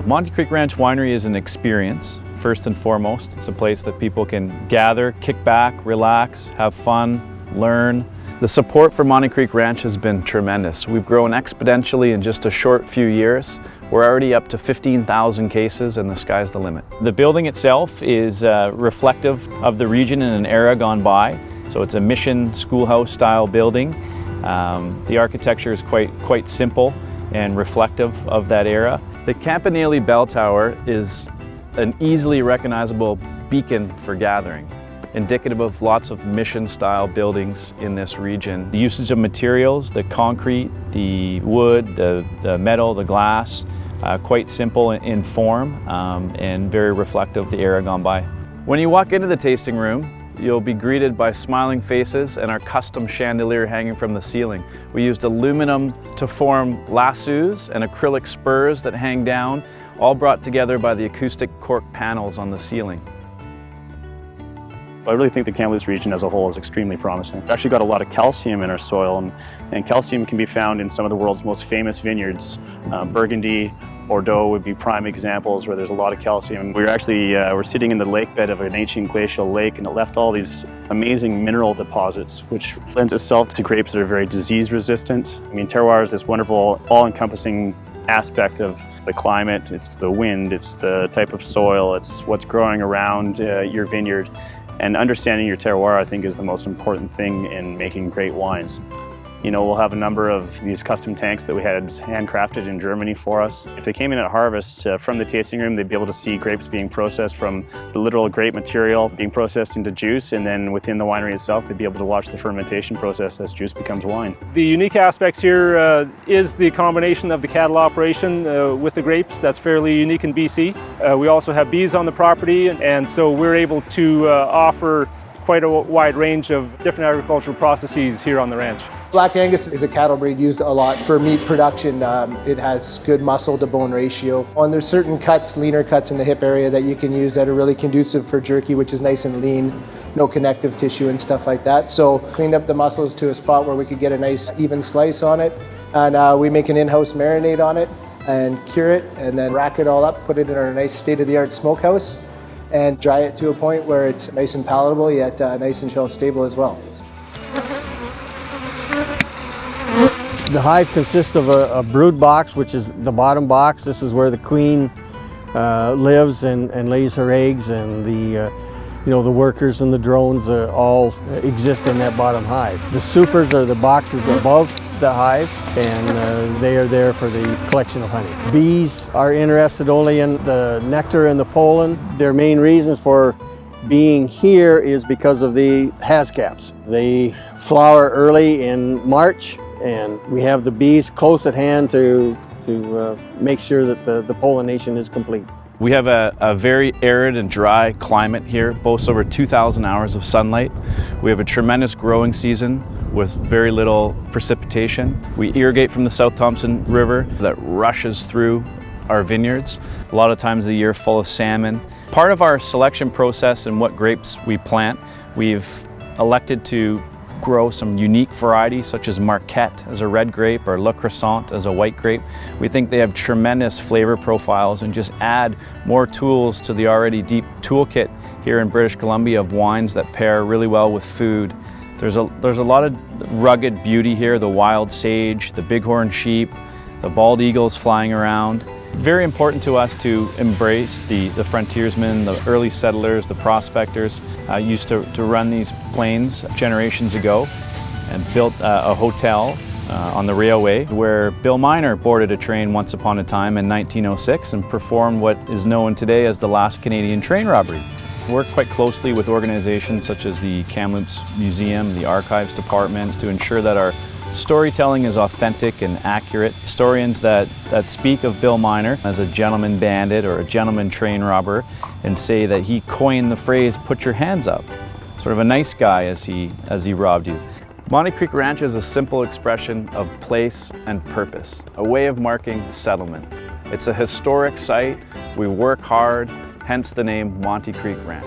Monte Creek Ranch Winery is an experience, first and foremost. It's a place that people can gather, kick back, relax, have fun, learn. The support for Monte Creek Ranch has been tremendous. We've grown exponentially in just a short few years. We're already up to 15,000 cases and the sky's the limit. The building itself is reflective of the region in an era gone by. So it's a mission schoolhouse style building. The architecture is quite simple and reflective of that era. The Campanile Bell Tower is an easily recognizable beacon for gathering, indicative of lots of mission-style buildings in this region. The usage of materials, the concrete, the wood, the metal, the glass, quite simple in form and very reflective of the era gone by. When you walk into the tasting room, you'll be greeted by smiling faces and our custom chandelier hanging from the ceiling. We used aluminum to form lassos and acrylic spurs that hang down, all brought together by the acoustic cork panels on the ceiling. I really think the Kamloops region as a whole is extremely promising. We've actually got a lot of calcium in our soil, and calcium can be found in some of the world's most famous vineyards. Burgundy, Bordeaux would be prime examples where there's a lot of calcium. We're sitting in the lake bed of an ancient glacial lake, and it left all these amazing mineral deposits, which lends itself to grapes that are very disease resistant. I mean, terroir is this wonderful, all-encompassing aspect of the climate. It's the wind, it's the type of soil, it's what's growing around your vineyard. And understanding your terroir, I think, is the most important thing in making great wines. You know, we'll have a number of these custom tanks that we had handcrafted in Germany for us. If they came in at harvest from the tasting room, they'd be able to see grapes being processed from the literal grape material being processed into juice, and then within the winery itself, they'd be able to watch the fermentation process as juice becomes wine. The unique aspects here is the combination of the cattle operation with the grapes. That's fairly unique in BC. We also have bees on the property, and so we're able to offer quite a wide range of different agricultural processes here on the ranch. Black Angus is a cattle breed used a lot for meat production. It has good muscle to bone ratio. And there's certain cuts, leaner cuts in the hip area that you can use that are really conducive for jerky, which is nice and lean, no connective tissue and stuff like that. So cleaned up the muscles to a spot where we could get a nice even slice on it. And we make an in-house marinade on it and cure it and then rack it all up, put it in our nice state-of-the-art smokehouse and dry it to a point where it's nice and palatable yet nice and shelf stable as well. The hive consists of a brood box, which is the bottom box. This is where the queen lives and lays her eggs, and the workers and the drones all exist in that bottom hive. The supers are the boxes above the hive, and they are there for the collection of honey. Bees are interested only in the nectar and the pollen. Their main reasons for being here is because of the hascaps. They flower early in March, and we have the bees close at hand to make sure that the pollination is complete. We have a very arid and dry climate here, boasts over 2,000 hours of sunlight. We have a tremendous growing season with very little precipitation. We irrigate from the South Thompson River that rushes through our vineyards. A lot of times of the year full of salmon. Part of our selection process and what grapes we plant, we've elected to grow some unique varieties such as Marquette as a red grape or Le Crescent as a white grape. We think they have tremendous flavor profiles and just add more tools to the already deep toolkit here in British Columbia of wines that pair really well with food. There's a lot of rugged beauty here, the wild sage, the bighorn sheep, the bald eagles flying around. Very important to us to embrace the frontiersmen, the early settlers, the prospectors used to run these plains generations ago and built a hotel on the railway where Bill Miner boarded a train once upon a time in 1906 and performed what is known today as the last Canadian train robbery. We work quite closely with organizations such as the Kamloops Museum, the Archives departments to ensure that our storytelling is authentic and accurate. Historians that speak of Bill Miner as a gentleman bandit or a gentleman train robber and say that he coined the phrase, "put your hands up." Sort of a nice guy as he robbed you. Monte Creek Ranch is a simple expression of place and purpose, a way of marking settlement. It's a historic site. We work hard, hence the name Monte Creek Ranch.